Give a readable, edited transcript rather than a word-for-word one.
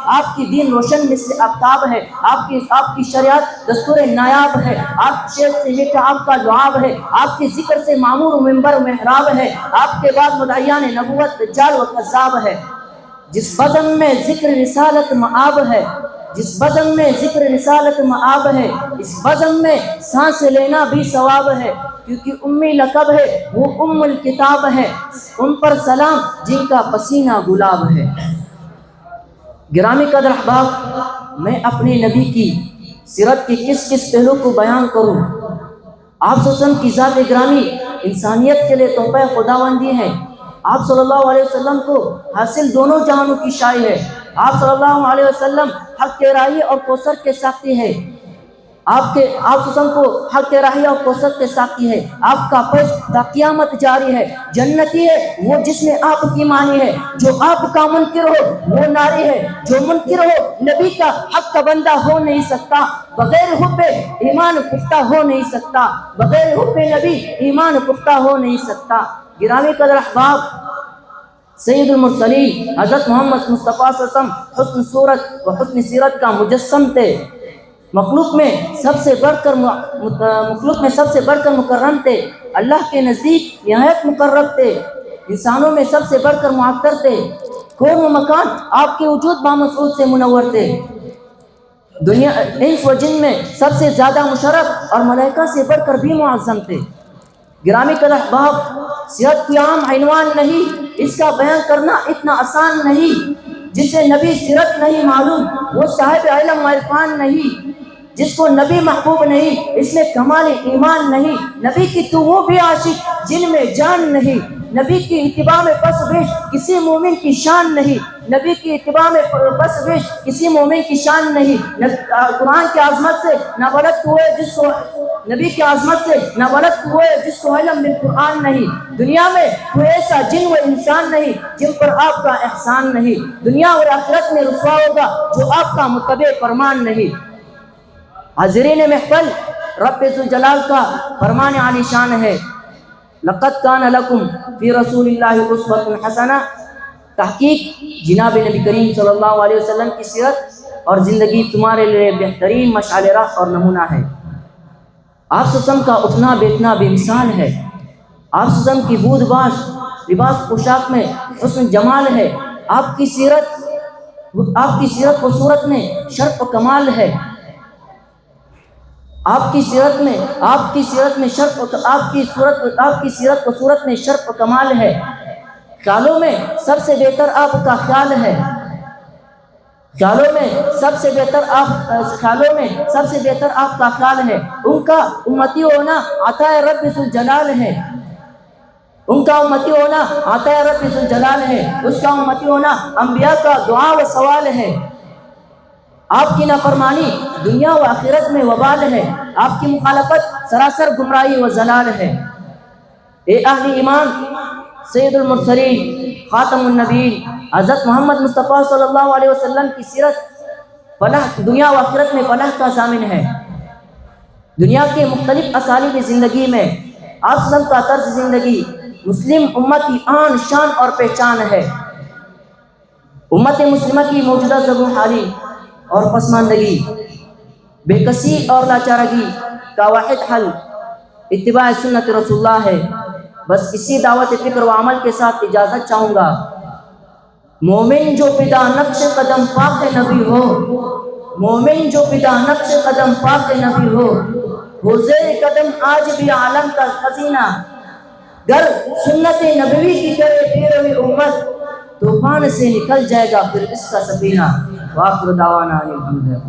آپ کی دین روشن مثل آفتاب ہے، آپ کی شریعت دستور نایاب ہے، آپ شیخ سے میٹھا آپ کا لعاب ہے، آپ کے ذکر سے معمور و منبر و محراب ہے، آپ کے بعد مدعیان نبوت دجال و کذاب ہے۔ جس بزم میں ذکر رسالت معاب ہے، جس بزم میں ذکر رسالت معاب ہے، اس بزم میں سانس لینا بھی ثواب ہے، کیونکہ امی لقب ہے وہ ام الکتاب ہے، ان پر سلام جن کا پسینہ گلاب ہے۔ گرامی قدر احباب، میں اپنے نبی کی سیرت کے کس پہلو کو بیان کروں؟ آپ صلی اللہ علیہ وسلم کی ذات گرامی انسانیت کے لیے تحفہ خداوندی ہے۔ آپ صلی اللہ علیہ وسلم کو حاصل دونوں جہانوں کی شائی ہے۔ آپ صلی اللہ علیہ وسلم حق کے راہی اور کوثر کے ساقی ہے۔ آپ صلی اللہ علیہ وسلم کو حق کے راہی اور کوثر کے ساقی ہے۔ آپ کا فیض تا قیامت جاری ہے۔ جنتی ہے وہ جس نے آپ کی مانی ہے، جو آپ کا منکر ہو وہ ناری ہے، جو منکر ہو نبی کا حق کا بندہ ہو نہیں سکتا، بغیر حب ایمان پختہ ہو نہیں سکتا، بغیر حب نبی ایمان پختہ ہو نہیں سکتا۔ گرامی قدر احباب، سید المرسلین حضرت محمد مصطفیٰ صلی اللہ علیہ وسلم حسن صورت و حسن سیرت کا مجسم تھے۔ مخلوق میں سب سے بڑھ کر مکرم تھے، اللہ کے نزدیک نہایت مقرب تھے، انسانوں میں سب سے بڑھ کر معطر تھے، کون و مکان آپ کے وجود بامسعود سے منور تھے، دنیا انس و جن میں سب سے زیادہ مشرف اور ملائکہ سے بڑھ کر بھی معظم تھے۔ گرامی قدر احباب، سیرت کی عام عنوان نہیں، اس کا بیان کرنا اتنا آسان نہیں۔ جسے نبی سیرت نہیں معلوم وہ صاحب علم و عرفان نہیں، جس کو نبی محبوب نہیں اس میں کمال ایمان نہیں۔ نبی کی تو وہ بھی عاشق جن میں جان نہیں، نبی کی اتباع میں پس بیش کسی مومن کی شان نہیں، نبی کی اتباع میں پس بیش کسی مومن کی شان نہیں۔ قرآن کی عظمت سے نہ بلد ہوئے جس کو، نبی کی عظمت سے نہ بلد ہوئے جس کو علم بالقرآن نہیں۔ دنیا میں کوئی ایسا جن و انسان نہیں جن پر آپ کا احسان نہیں، دنیا اور آخرت میں رسوا ہوگا جو آپ کا متبع فرمان نہیں۔ حاضرین محفل، رب ذوالجلال کا فرمان عالی شان ہے، لقد کان لکم فی رسول اللہ اسوۃ حسنہ۔ تحقیق جناب نبی کریم صلی اللہ علیہ وسلم کی سیرت اور زندگی تمہارے لیے بہترین مشعل راہ اور نمونہ ہے۔ آپ صلی اللہ علیہ وسلم کا اٹھنا بیٹھنا بے مثال ہے، آپ صلی اللہ علیہ وسلم کی بود باش لباس پوشاک میں حسن جمال ہے، آپ کی سیرت و صورت میں شرف و کمال ہے، آپ کی سیرت و صورت میں شرف و کمال ہے۔ خیالوں میں سب سے بہتر آپ کا خیال ہے، خیالوں میں سب سے بہتر آپ کا خیال ہے۔ ان کا امتی ہونا عطا رب ذوالجلال ہے، ان کا امتی ہونا عطا رب ذوالجلال ہے، اس کا امتی ہونا انبیاء کا دعا و سوال ہے۔ آپ کی نافرمانی دنیا و آخرت میں وبال ہے، آپ کی مخالفت سراسر گمراہی و ضلال ہے۔ اے اہل ایمان، سید المرسلین خاتم النبیین حضرت محمد مصطفیٰ صلی اللہ علیہ وسلم کی سیرت فلاح دنیا و آخرت میں فلاح کا ضامن ہے۔ دنیا کے مختلف اسالیب زندگی میں آپ صلی اللہ علیہ وسلم کا طرز زندگی مسلم امت کی آن شان اور پہچان ہے۔ امت مسلمہ کی موجودہ ضرور حالی اور پسماندگی، بے کسی اور لاچارگی کا واحد حل اتباع سنت رسول اللہ ہے۔ بس اسی دعوت فکر و عمل کے ساتھ اجازت چاہوں گا۔ مومن جو پدا نقش قدم پاک نبی ہو، مومن جو پدا نقش قدم پاک نبی ہو زیر قدم آج بھی عالم کا خزینہ، گر سنت نبوی کی کرے پیروی امت، طوفان سے نکل جائے گا پھر اس کا سفینہ۔ وآخر دعوانا الحمدللہ۔